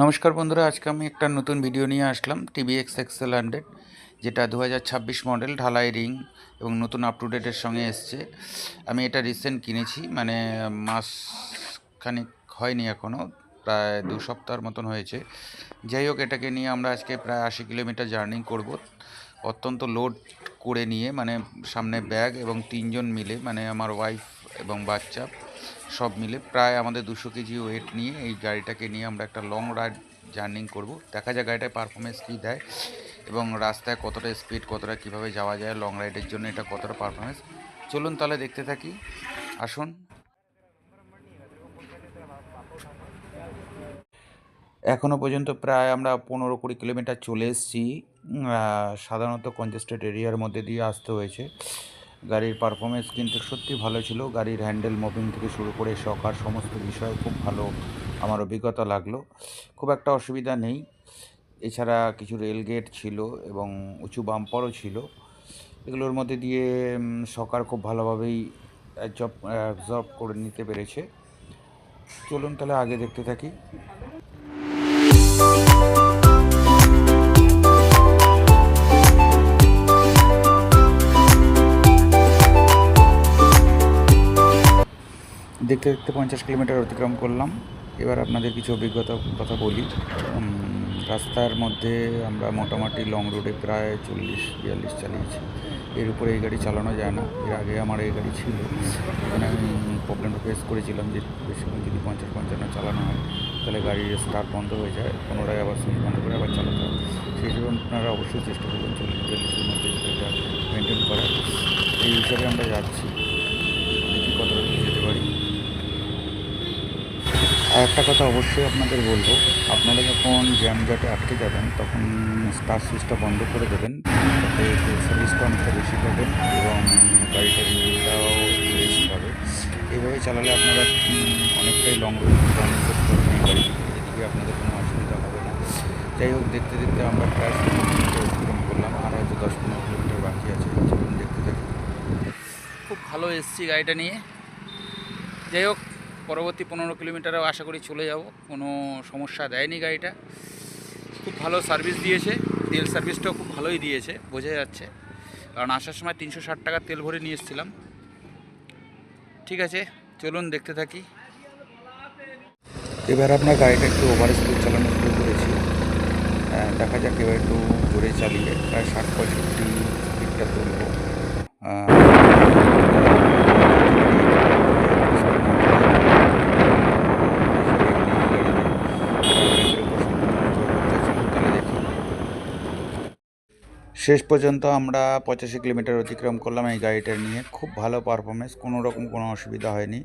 নমস্কার বন্ধুরা, আজকে আমি একটা নতুন ভিডিও নিয়ে আসলাম। টিভিএক্স এক্সেল 100 যেটা 2026 মডেল, ঢালাই রিং এবং নতুন আপ টু ডেটের সঙ্গে এসছে। আমি এটা রিসেন্ট কিনেছি, মানে মাস খানিক হয়নি এখনও, প্রায় 2 সপ্তাহের মতন হয়েছে। যাই হোক, এটাকে নিয়ে আমরা আজকে প্রায় 80 কিলোমিটার জার্নি করব, অত্যন্ত লোড করে নিয়ে, মানে সামনে ব্যাগ এবং 3 জন মিলে, মানে আমার ওয়াইফ এবং বাচ্চা সব মিলে প্রায় আমাদের 200 কেজি ওয়েট নিয়ে এই গাড়িটাকে নিয়ে আমরা একটা লং রাইড জার্নি করব। দেখা যায় গাড়িটায় পারফরমেন্স কী দেয় এবং রাস্তায় কতটা স্পিড, কতটা কীভাবে যাওয়া যায় লং রাইডের জন্য, এটা কতটা পারফরমেন্স। চলুন তাহলে দেখতে থাকি, আসুন। এখনও পর্যন্ত প্রায় আমরা 15-20 কিলোমিটার চলে এসেছি। সাধারণত কনজেস্টেড এরিয়ার মধ্যে দিয়ে আসতে হয়েছে। গাড়ির পারফরমেন্স কিন্তু সত্যি ভালো ছিল। গাড়ির হ্যান্ডেল মুভিং থেকে শুরু করে শকার সমস্ত বিষয় খুব ভালো আমার অভিজ্ঞতা লাগলো। খুব একটা অসুবিধা নেই। এছাড়া কিছু রেল গেট ছিল এবং উঁচু বাম্পারও ছিল। এগুলোর মধ্যে দিয়ে শকার খুব ভালোভাবেই অ্যাবজর্ব করে নিতে পেরেছে। চলুন তাহলে আগে দেখতে থাকি। দেখতে দেখতে 50 কিলোমিটার অতিক্রম করলাম। এবার আপনাদের কিছু অভিজ্ঞতার কথা বলি। রাস্তার মধ্যে আমরা মোটামুটি লং রুটে প্রায় 40-42 চালিয়েছি। এর উপরে এই গাড়ি চালানো যায় না। এর আগে আমার এই গাড়ি ছিল, এখানে আমি প্রবলেমটা ফেস করেছিলাম যে বেশিক্ষণ যদি 50-55 চালানো হয় তাহলে গাড়ির স্টার্ট বন্ধ হয়ে যায়, পুনরায় আবার সুইচ বন্ধ করে আবার চালাতে হয়। সেই হিসেবে আপনারা অবশ্যই চেষ্টা করবেন 40-42-এর মধ্যে স্পিডটা মেনটেন করার। এই হিসাবে আমরা যাচ্ছি, দেখি কতটা যেতে পারি। আর একটা কথা অবশ্যই আপনাদের বলবো, আপনারা যখন জ্যামজটে আটকে যাবেন তখন স্টার্ট সুইচটা বন্ধ করে দেবেন, তাতে সার্ভিসটা অনেকটা বেশি পাবেন এবং গাড়িটার ইঞ্জিনটাও রেস্ট পাবে। এইভাবে চালালে আপনারা অনেকটাই লং রুট রানিং করতে পারবেন এই গাড়ি, এদিকে আপনাদের কোনো অসুবিধা হবে না। যাই হোক, দেখতে দেখতে আমরা প্রায় 70 কিলোমিটার অতিক্রম করলাম, আর হয়তো 10-15 কিলোমিটার বাকি আছে। চলুন দেখতে থাকি। খুব ভালো এসছি গাড়িটা নিয়ে। যাই হোক, পরবর্তী 15 কিলোমিটারেও আশা করি চলে যাব, কোনো সমস্যা দেয়নি গাড়িটা। খুব ভালো সার্ভিস দিয়েছে, তেল সার্ভিসটাও খুব ভালোই দিয়েছে, বোঝা যাচ্ছে, কারণ আসার সময় 360 টাকার তেল ভরে নিয়ে এসেছিলাম। ঠিক আছে, চলুন দেখতে থাকি। এবার আপনার গাড়িটা একটু ওভার স্পিড চালানো শুরু করেছি। দেখা যাক এবার একটু জোরে চালিয়ে প্রায় 60-65 স্পিডটা তুলব। শেষ পর্যন্ত আমরা 85 কিলোমিটার অতিক্রম করলাম এই গাড়িটা নিয়ে। খুব ভালো পারফরমেন্স, কোনো রকম কোনো অসুবিধা হয়নি।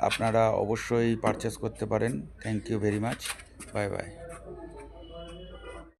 আপনারা অবশ্যই পারচেস করতে পারেন। Thank you very much, bye by.